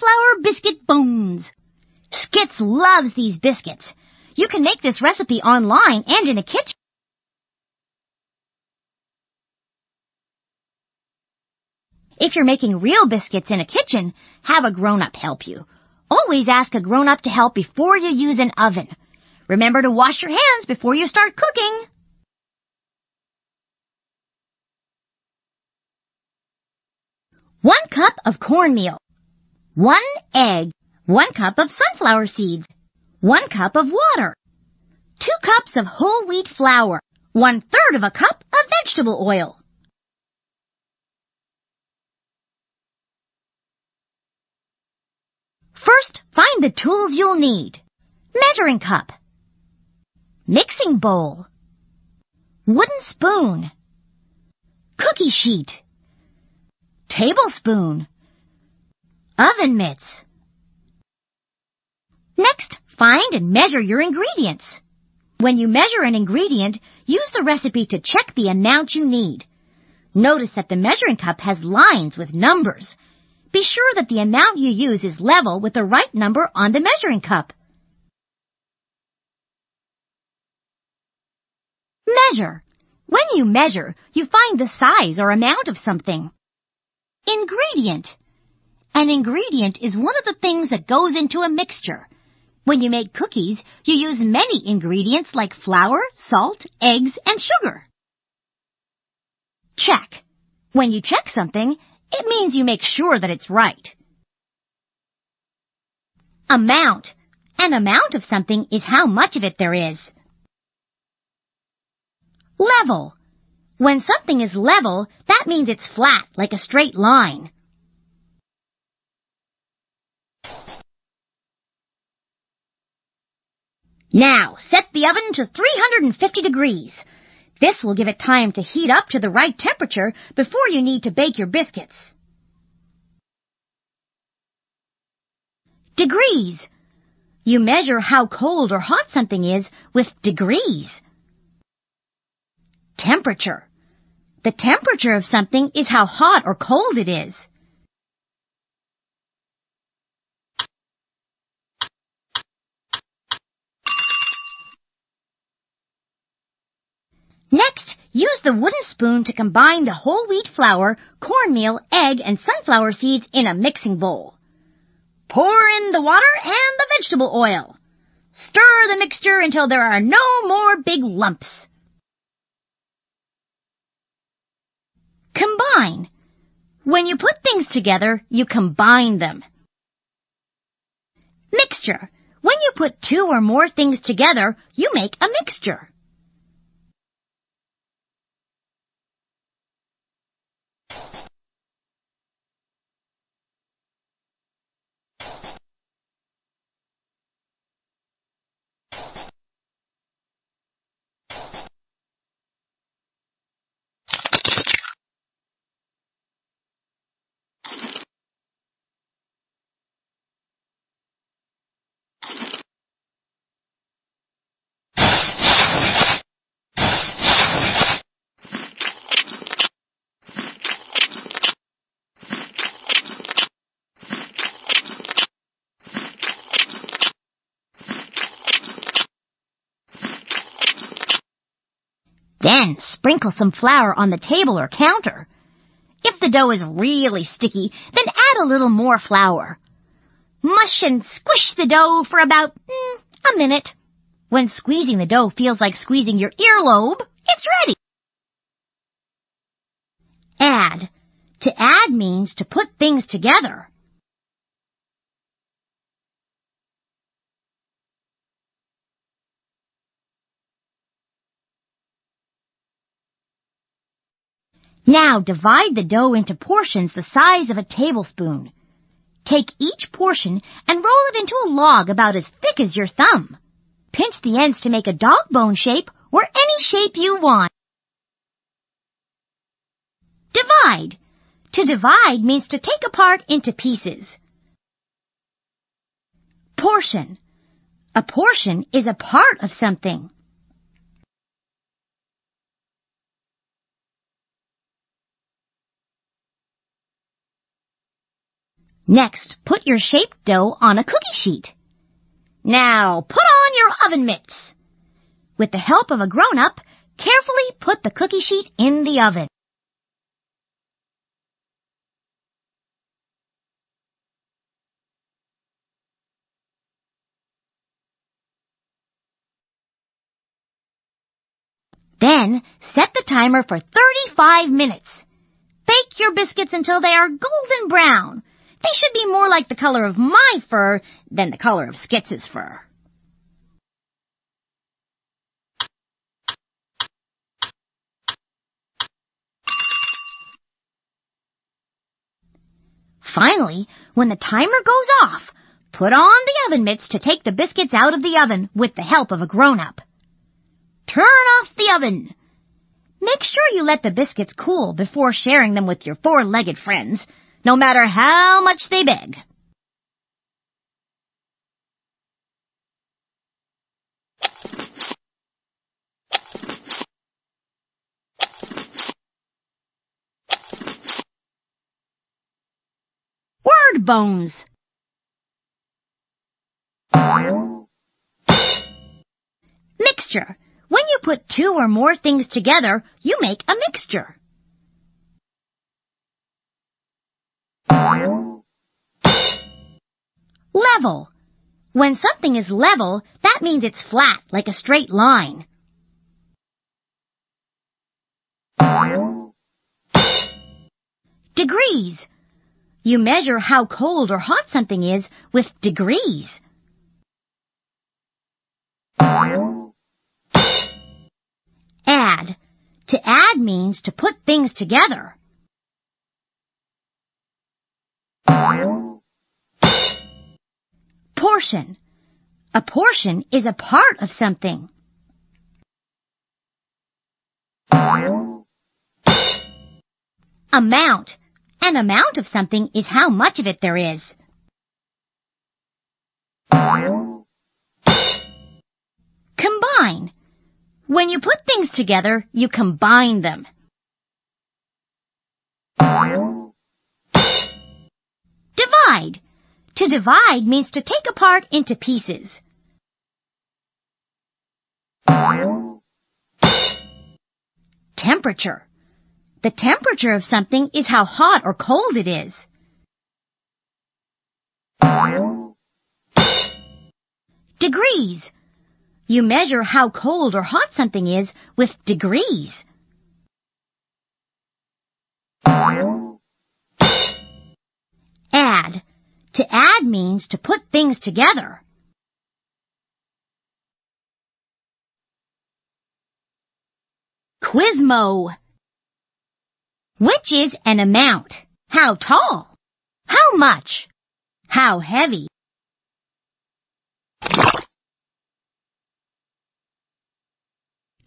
Sunflower Biscuit Bones. Skits loves these biscuits. You can make this recipe online and in a kitchen. If you're making real biscuits in a kitchen, have a grown-up help you. Always ask a grown-up to help before you use an oven. Remember to wash your hands before you start cooking. One cup of cornmeal, 1 egg, 1 cup of sunflower seeds, 1 cup of water, 2 cups of whole wheat flour, 1/3 of a cup of vegetable oil. First, find the tools you'll need. Measuring cup, mixing bowl, wooden spoon, cookie sheet, tablespoon, oven mitts. Next, find and measure your ingredients. When you measure an ingredient, use the recipe to check the amount you need. Notice that the measuring cup has lines with numbers. Be sure that the amount you use is level with the right number on the measuring cup. Measure. When you measure, you find the size or amount of something. Ingredient. An ingredient is one of the things that goes into a mixture. When you make cookies, you use many ingredients like flour, salt, eggs, and sugar. Check. When you check something, it means you make sure that it's right. Amount. An amount of something is how much of it there is. Level. When something is level, that means it's flat, like a straight line. Now, set the oven to 350 degrees. This will give it time to heat up to the right temperature before you need to bake your biscuits. Degrees. You measure how cold or hot something is with degrees. Temperature. The temperature of something is how hot or cold it is. Next, use the wooden spoon to combine the whole wheat flour, cornmeal, egg, and sunflower seeds in a mixing bowl. Pour in the water and the vegetable oil. Stir the mixture until there are no more big lumps. Combine. When you put things together, you combine them. Mixture. When you put 2 or more things together, you make a mixture. Then sprinkle some flour on the table or counter. If the dough is really sticky, then add a little more flour. Mush and squish the dough for about a minute. When squeezing the dough feels like squeezing your earlobe, it's ready. Add. To add means to put things together. Now divide the dough into portions the size of a tablespoon. Take each portion and roll it into a log about as thick as your thumb. Pinch the ends to make a dog bone shape or any shape you want. Divide. To divide means to take apart into pieces. Portion. A portion is a part of something. Next, put your shaped dough on a cookie sheet. Now, put on your oven mitts. With the help of a grown-up, carefully put the cookie sheet in the oven. Then, set the timer for 35 minutes. Bake your biscuits until they are golden brown. They should be more like the color of my fur than the color of Skitz's fur. Finally, when the timer goes off, put on the oven mitts to take the biscuits out of the oven with the help of a grown-up. Turn off the oven. Make sure you let the biscuits cool before sharing them with your four-legged friends, no matter how much they beg. Word bones. Mixture. When you put two or more things together, you make a mixture. Level. When something is level, that means it's flat, like a straight line. Degrees. You measure how cold or hot something is with degrees. Add. To add means to put things together. Portion. A portion is a part of something. Amount. An amount of something is how much of it there is. Combine. When you put things together, you combine them. Divide. To divide means to take apart into pieces. Temperature. The temperature of something is how hot or cold it is. Degrees. You measure how cold or hot something is with degrees. Add. To add means to put things together. Quizmo. Which is an amount? How tall? How much? How heavy?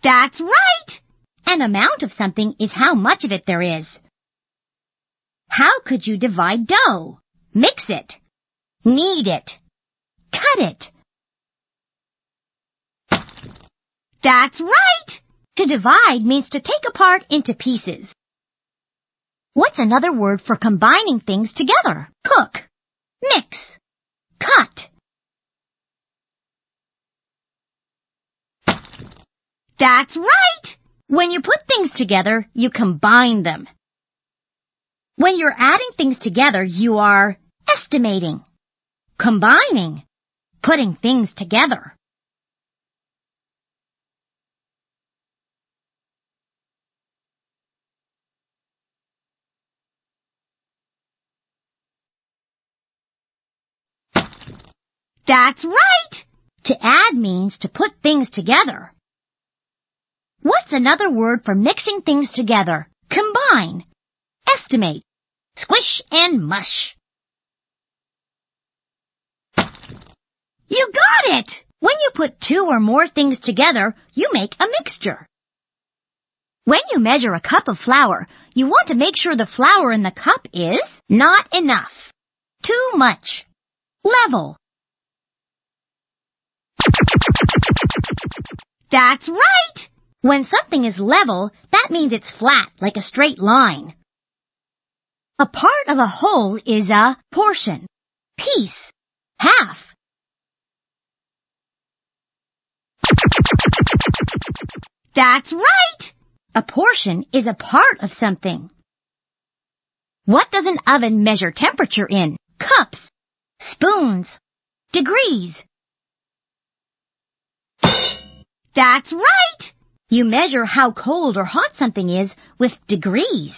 That's right! An amount of something is how much of it there is. How could you divide dough? Mix it. Knead it. Cut it. That's right! To divide means to take apart into pieces. What's another word for combining things together? Cook. Mix. Cut. That's right! When you put things together, you combine them. When you're adding things together, you are estimating, combining, putting things together. That's right! To add means to put things together. What's another word for mixing things together? Combine, estimate, squish and mush. You got it! When you put two or more things together, you make a mixture. When you measure a cup of flour, you want to make sure the flour in the cup is not enough, too much, level. That's right! When something is level, that means it's flat, like a straight line. A part of a whole is a portion, piece, half. That's right! A portion is a part of something. What does an oven measure temperature in? Cups, spoons, degrees. That's right! You measure how cold or hot something is with degrees.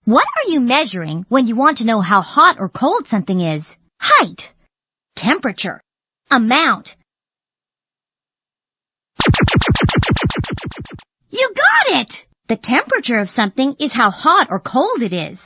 What are you measuring when you want to know how hot or cold something is? Height, temperature, amount. You got it! The temperature of something is how hot or cold it is.